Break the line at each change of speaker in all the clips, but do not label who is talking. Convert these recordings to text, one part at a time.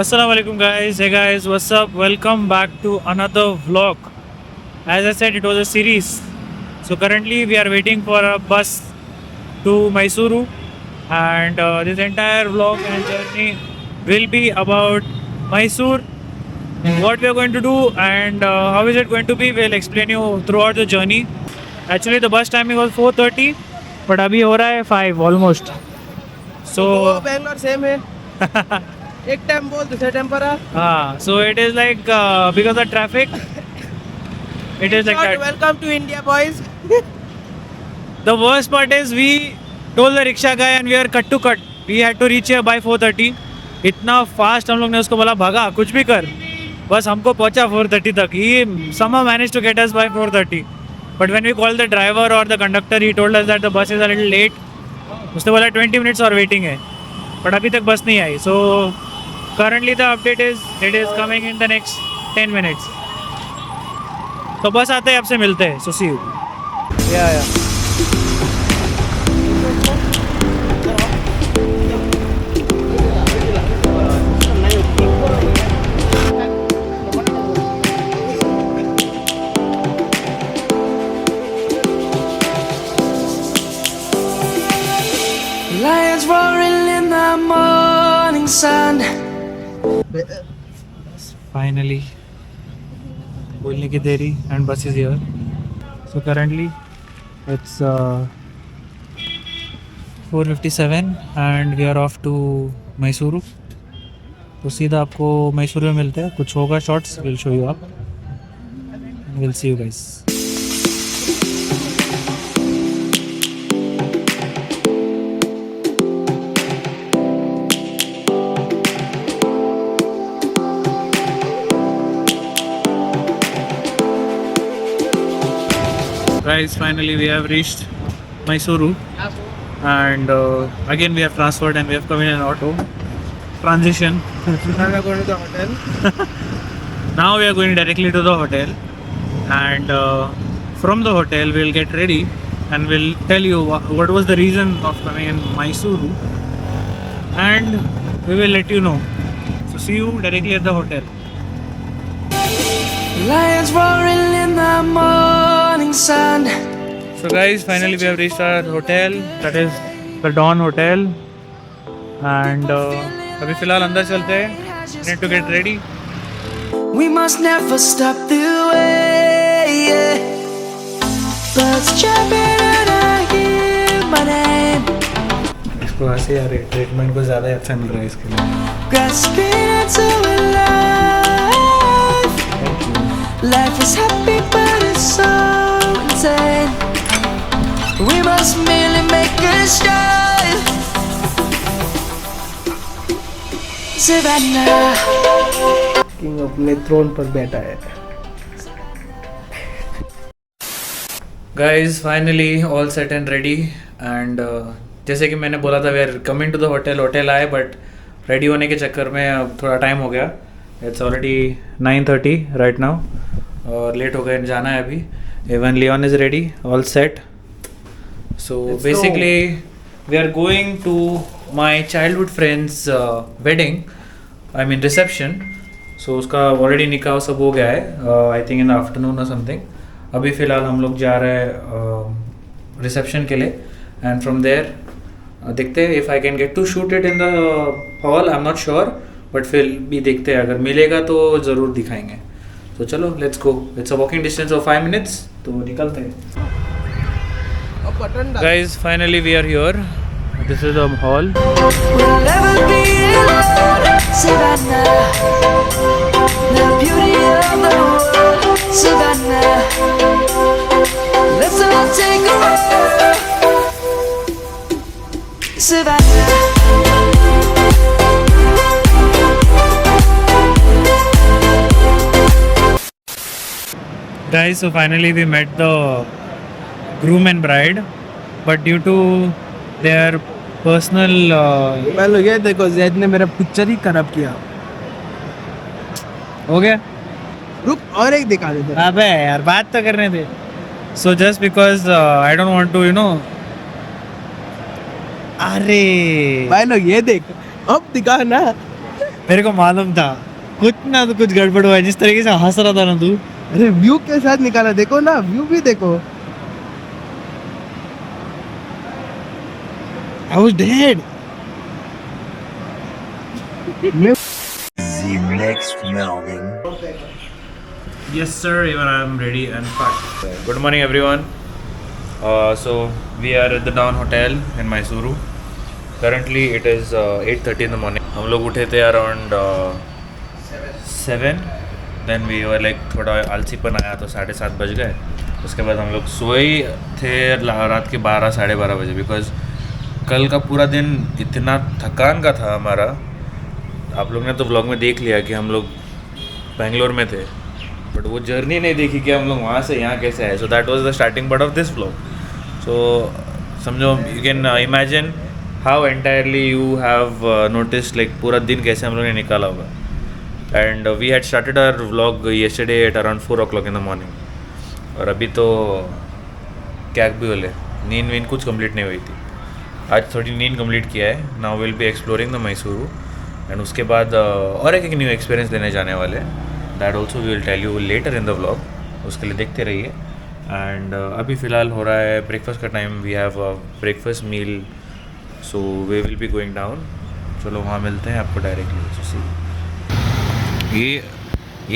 Assalamu alaikum guys. Hey guys, what's up? Welcome back to another vlog. As I said, it was a series. So currently we are waiting for a bus to Mysuru, and this entire vlog and journey will be about Mysore, what we are going to do, and how is it going to be. We'll explain you throughout the journey. Actually the bus timing was 4:30, but अभी हो रहा है 5 almost. So
वो Bangalore same है। एक time बोल दूसरे time पर
so it is like because of traffic, it is like that.
Welcome to India boys.
The worst part is we told the rickshaw guy and we are cut to cut. We had to reach here by 4:30. इतना fast हम लोग ने उसको बोला भागा कुछ भी कर, बस हमको पहुंचा 4:30 तक. He somehow managed to get us by 4:30. But when we called the driver or the conductor, he told us that the bus is a little late. उसने बोला 20 minutes और waiting है, but अभी तक बस नहीं आई. So currently the update is it is coming in the next 10 minutes. तो बस आते हैं, आपसे मिलते हैं. So see you.
या
Lions roaring in the morning sun.
Finally बोलने की देरी and bus is here. So currently it's 4:57 and we are off to Mysuru. तो सीधा आपको मैसूर में मिलते हैं. कुछ होगा shorts, will show you up, will see you guys. Guys, finally we have reached Mysuru, and again we have transferred and we have come in an auto. Transition.
Hotel
Now we are going directly to the hotel, and from the hotel we'll get ready and we'll tell you what was the reason of coming in Mysuru, and we will let you know. So see you directly at the hotel.
Lions roaring in the morning sun.
So guys, finally we have reached our hotel, that is the Dawn Hotel, and अभी फिलहाल अंदर चलते हैं. Need to get ready.
We must never stop the way. Yeah. Birds chirping and I hear my name.
इसको ऐसे यार treatment को ज़्यादा अच्छा मिल रहा है इसके लिए.
Grasping into life. Life is happy but it's so insane. We must merely make a start. Savannah.
King अपने थ्रोन पर बैठा है।
Guys, finally all set and ready, and जैसे कि मैंने बोला था, we are coming to the hotel. Hotel आए बट रेडी होने के चक्कर में अब थोड़ा टाइम हो गया. It's already 9:30 right now, और लेट हो गए, जाना है अभी. Even Leon is ready, all set. So
Let's
basically we are going to my childhood friend's wedding, I mean reception. So उसका ऑलरेडी निकाह सब हो गया है, I think in the afternoon और समथिंग. अभी फ़िलहाल हम लोग जा रहे हैं रिसेप्शन के लिए, एंड फ्रॉम देयर देखते हैं if I can get to shoot it in the hall. I am not sure, but फिर भी देखते हैं, अगर मिलेगा तो ज़रूर दिखाएंगे. तो चलो let's go. It's a walking distance of 5 minutes, तो निकलते हैं.
अब बटन डाल।
Guys, finally we are here. This is the hall.
We'll never be alone, Savannah. The beauty of the world, Savannah. Let's all take a walk, Savannah.
Guys, so finally we met the groom and bride, but due to their personal
मैं लोग ये देखो, जैद ने मेरा picture ही खराब किया।
हो गया.
रुक और एक दिखा देते।
अबे यार बात तो करने दे. So just because I don't want to, अरे
भाई लोग ये देख, अब दिखा ना।
मेरे को मालूम था कुछ ना तो कुछ गड़बड़ हुआ है, जिस तरीके से हंस रहा था ना तू.
अरे व्यू के साथ निकाला, देखो ना व्यू भी देखो.
I was dead.
मैं
The next morning.
Yes sir, even I am ready and packed. Good morning everyone. So we are at the Dawn Hotel in Mysuru. Currently it is 8:30 in the morning. हम लोग उठे थे around 7. Then we were like थोड़ा आलसीपन आया तो 7:30 बज गए. उसके बाद हम लोग सोए थे रात के 12 साढ़े 12 बजे, बिकॉज कल का पूरा दिन इतना थकान का था हमारा. आप लोग ने तो व्लॉग में देख लिया कि हम लोग बेंगलोर में थे, बट वो जर्नी नहीं देखी कि हम लोग वहाँ से यहाँ कैसे आए. So that was the starting part of this vlog. So समझो, you can imagine how entirely you have notice like पूरा दिन कैसे हम लोग ने निकाला होगा. And we had started our vlog yesterday at around 4 o'clock in the morning. और अभी तो क्या भी बोले, नींद वींद कुछ कंप्लीट नहीं हुई थी. आज थोड़ी नींद कंप्लीट किया है. Now will be exploring the Mysuru. And उसके बाद और एक न्यू एक्सपीरियंस लेने जाने वाले. That also we will tell you later in the vlog. उसके लिए देखते रहिए. एंड अभी फ़िलहाल हो रहा है ब्रेकफास्ट का time. We have a breakfast meal, so we will be going down. चलो वहाँ मिलते हैं आपको डायरेक्टली. ये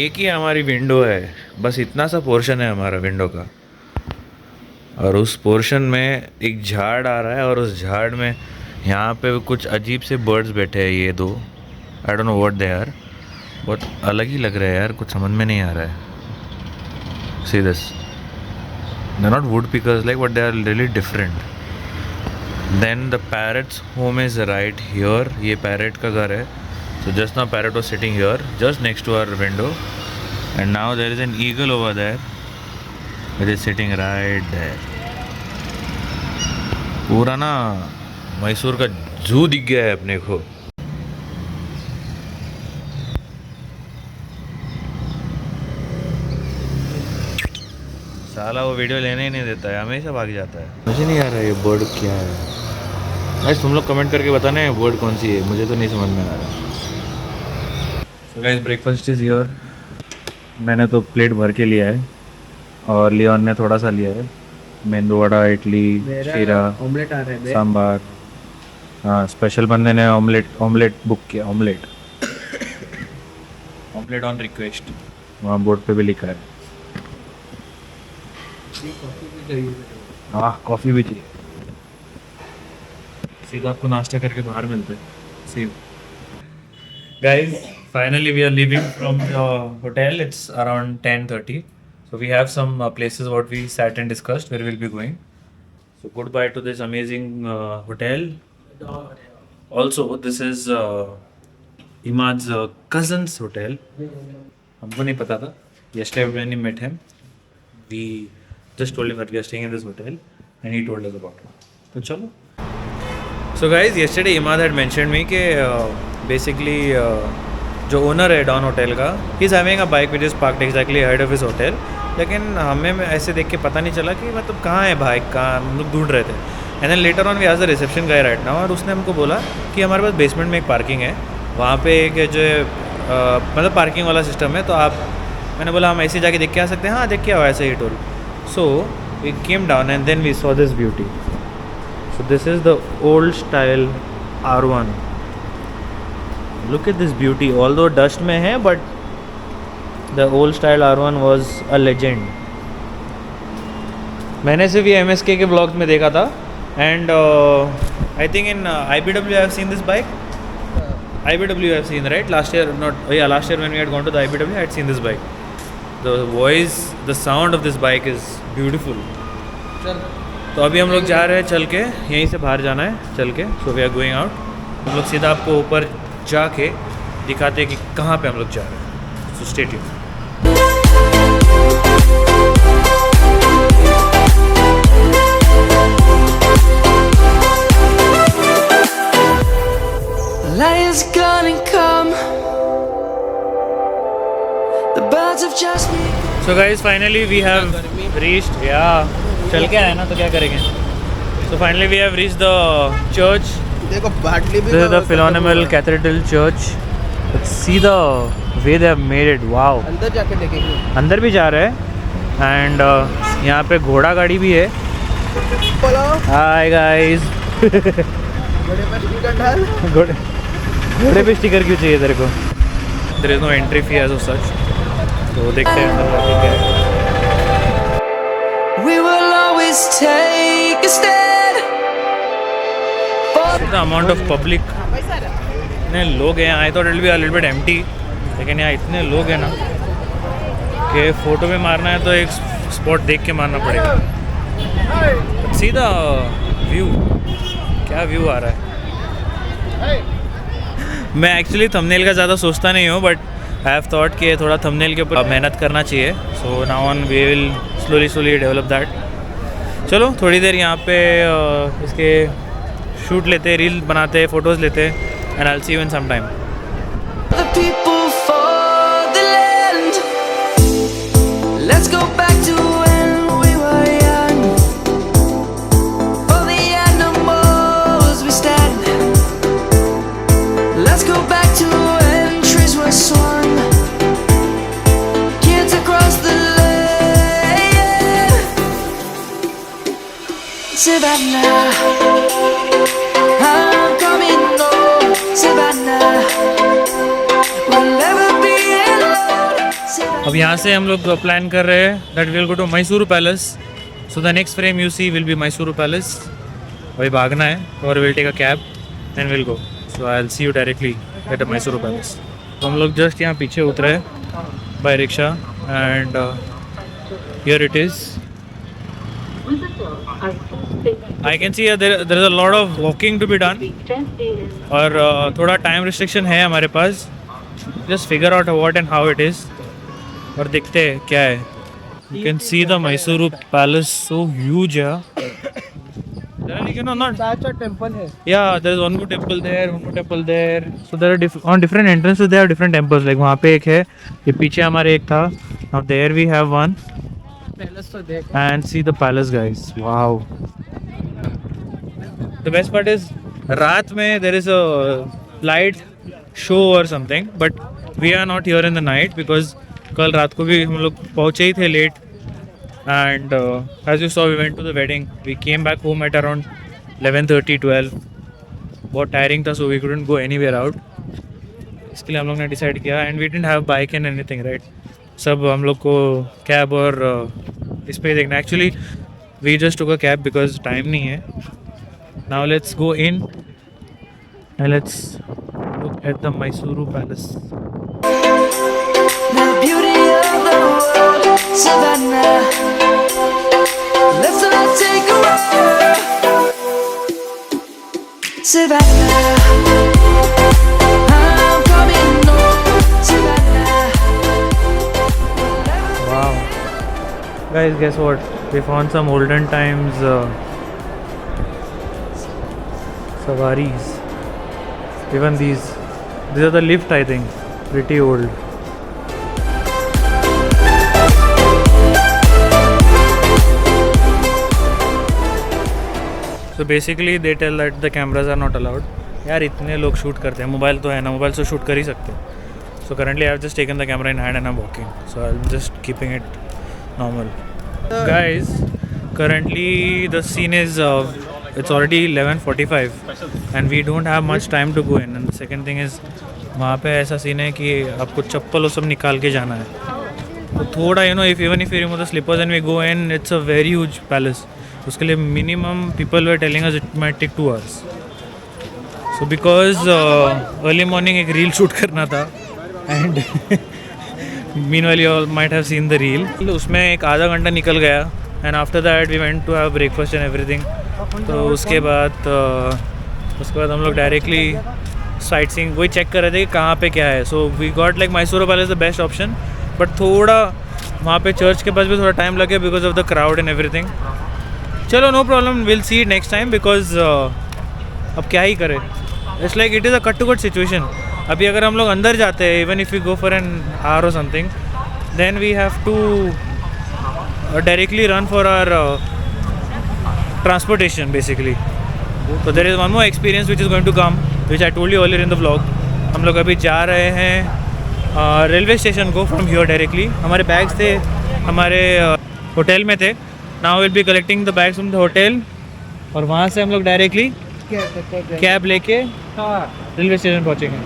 एक ही हमारी विंडो है, बस इतना सा पोर्शन है हमारा विंडो का. और उस पोर्शन में एक झाड़ आ रहा है, और उस झाड़ में यहाँ पे कुछ अजीब से बर्ड्स बैठे हैं. ये दो, I don't know what they are. बहुत अलग ही लग रहा है यार, कुछ समझ में नहीं आ रहा है. See this, they are not wood pickers like, but they are really different. Then the parrots home is right here. ये पैरट का घर है. So just now parrot was sitting here just next to our window. And now there is an eagle over there it is sitting right there. पूरा ना मैसूर का जू दिख गया है अपने को. साला वो वीडियो लेने ही नहीं देता है, हमेशा भाग जाता है. मुझे नहीं आ रहा है ये बर्ड क्या है. गाइस तुम लोग कमेंट करके बताना है बर्ड कौन सी है, मुझे तो नहीं समझ में आ रहा. So guys breakfast is here. मैंने तो प्लेट भर के लिया है, और लियोन ने थोड़ा सा लिया है. मेंदू वड़ा, इडली, शीरा,
ऑमलेट आ रहा है.
सांबार. हाँ, स्पेशल बंदे ने ऑमलेट बुक किया. ऑमलेट ऑन रिक्वेस्ट, वहाँ बोर्ड पे भी लिखा है. हाँ, कॉफ़ी भी चाहिए. सीधा आपको नाश्ता करके बाहर मिलते हैं. See guys, finally we are leaving from the hotel. It's around 10:30. So we have some places what we sat and discussed where we'll be going. So goodbye to this amazing hotel. Also, this is Imad's cousin's hotel. हमको नहीं पता था. Yesterday when we met him, we just told him that we are staying in this hotel, and he told us about it. तो चलो. So guys, yesterday Imad had mentioned me कि basically जो owner है don hotel का, he is having a bike which is parked exactly head of his hotel. लेकिन हमें ऐसे देख के पता नहीं चला कि मतलब कहाँ है बाइक, कहाँ हम लोग ढूंढ रहे थे. And then later on we आज the reception guy right now, और उसने हमको बोला कि हमारे पास बेसमेंट में एक पार्किंग है, वहाँ पे एक जो मतलब पार्किंग वाला सिस्टम है. तो आप, मैंने बोला हम ऐसे जाके देख के आ सकते हैं. हाँ देख के आओ, ऐसे ही टोल. So we came down and then we saw this beauty. So this is the old style R1. Look at this beauty. Although dust में है, but the old style R1 was a legend. मैंने सिर्फ ये MSK के blog में देखा था. And I think in IBW I have seen this bike. IBW I have seen, right? Last year when we had gone to the IBW I had seen this bike. The voice, the sound of this bike is beautiful. तो अभी हम लोग जा रहे हैं चल के, यहीं से बाहर जाना है चल के. So we are going out. हम लोग सीधा आपको ऊपर जाके दिखाते हैं कि कहाँ पे हम लोग जा रहे हैं. So stay tuned.
Lion's gonna come. The birds have just begun.
So guys finally we have reached. या चल के आए ना तो क्या करेंगे. So finally we have reached the church.
देखो बाटली भी.
This is the Philonymel Cathedral Church. See the way they have made it, wow.
अंदर जाके देखेंगे।
अंदर भी जा रहे हैं एंड यहाँ पे घोड़ा गाड़ी भी है।
बोलो
हाय गाइस।
बड़े पर स्पीकर डाल।
घोड़े पे स्टिकर क्यों चाहिए तेरे को? There is no entry fee as such, तो देखते हैं अंदर जाके क्या है।
We will always take a stand.
The amount of public, इतने लोग हैं। I thought it will be a little bit empty, लेकिन यहाँ इतने लोग हैं ना कि फ़ोटो में मारना है तो एक स्पॉट देख के मारना पड़ेगा। सीधा व्यू, क्या व्यू आ रहा है। मैं एक्चुअली थंबनेल का ज़्यादा सोचता नहीं हूँ, बट आई हैव थॉट कि थोड़ा थंबनेल के ऊपर मेहनत करना चाहिए। So now on we will slowly develop that. चलो थोड़ी देर यहाँ पे इसके शूट लेते, रील बनाते, फ़ोटोज़ लेते, and I will see you in some time.
The people for the land. Let's go back to when we were young. For the animals we stand. Let's go back to when trees were swung. Kids across the land. Savannah, I'm coming home. Savannah.
अब यहाँ से हम लोग plan कर रहे हैं that will go to Mysore palace. So the next frame you see will be Mysore palace. वही भागना है और will take a cab and will go. So I will see you directly at Mysore palace. तो हम लोग जस्ट यहाँ पीछे उतरे by rickshaw and here it is. I can see there is a lot of walking to be done और थोड़ा time restriction है हमारे पास। Just figure out what and how it is और देखते हैं क्या है। You can see the Mysore palace, so huge है।
That's a temple है।
Yeah, there is one more temple there, one more temple there. So there are on different entrances there are different temples. Like वहाँ पे एक है, ये पीछे हमारे एक था। Now there we have one.
Palace तो देख।
And see the palace, guys. Wow. The best part is रात में there is a light show or something, but we are not here in the night because कल रात को भी हम लोग पहुँचे ही थे late. And as you saw, we went to the wedding. We came back home at around 11:30, 12. बहुत tiring था, so we couldn't go anywhere out. इसके लिए हम लोग ने decide किया and we didn't have bike and anything, right? सब हम लोग को cab और इस पे देखना। Actually, we just took a cab because time नहीं है। Now let's go in and let's look at the Mysuru Palace.
The beauty of the world, Savannah. Let's all take a ride. Savannah, I'm coming home. Savannah.
Wow. Guys, guess what? We found some olden times sawaris. Even these are the lift, I think. Pretty old. So basically they tell that the cameras are not allowed. यार इतने लोग shoot करते हैं, mobile तो है ना, mobile से shoot कर ही सकते हैं। So currently I have just taken the camera in hand and I'm walking. So I'm just keeping it normal. Guys, currently the scene is it's already 11:45 and we don't have much time to go in. And the second thing is वहाँ पे ऐसा scene है कि आपको चप्पल और सब निकाल के जाना है। तो थोड़ा if even if you remove the slippers and we go in, it's a very huge palace. उसके लिए minimum people were telling us it might take 2 hours. So because early morning एक reel shoot करना था and meanwhile you all might have seen the reel. उसमें एक आधा घंटा निकल गया and after that we went to have breakfast and everything. तो उसके बाद हम लोग डायरेक्टली साइट सीइंग वही चेक कर रहे थे कि कहाँ पे क्या है. So we got like Mysore palace the best option, but थोड़ा वहाँ पे चर्च के पास भी थोड़ा टाइम लगे because of the crowd and everything. चलो no problem, will see next time because अब क्या ही करें. It's like it is a cut to cut situation. अभी अगर हम लोग अंदर जाते हैं, even if you go for an hour और something, then we have to directly run for our transportation basically. So there is one more experience which is going to come, which I told you earlier in the vlog, हम लोग अभी जा रहे हैं railway station को from here directly. हमारे bags थे हमारे होटल में थे. Now will B collecting the bags from the hotel और वहाँ से हम लोग डायरेक्टली कैब लेके रेलवे स्टेशन पहुँचेंगे.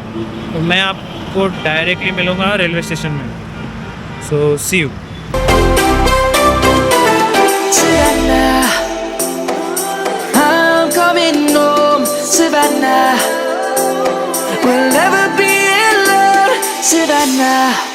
तो मैं आपको डायरेक्टली मिलूँगा रेलवे स्टेशन में. सो सी you.
Savannah, I'm coming home, Savannah. We'll never be alone, Savannah.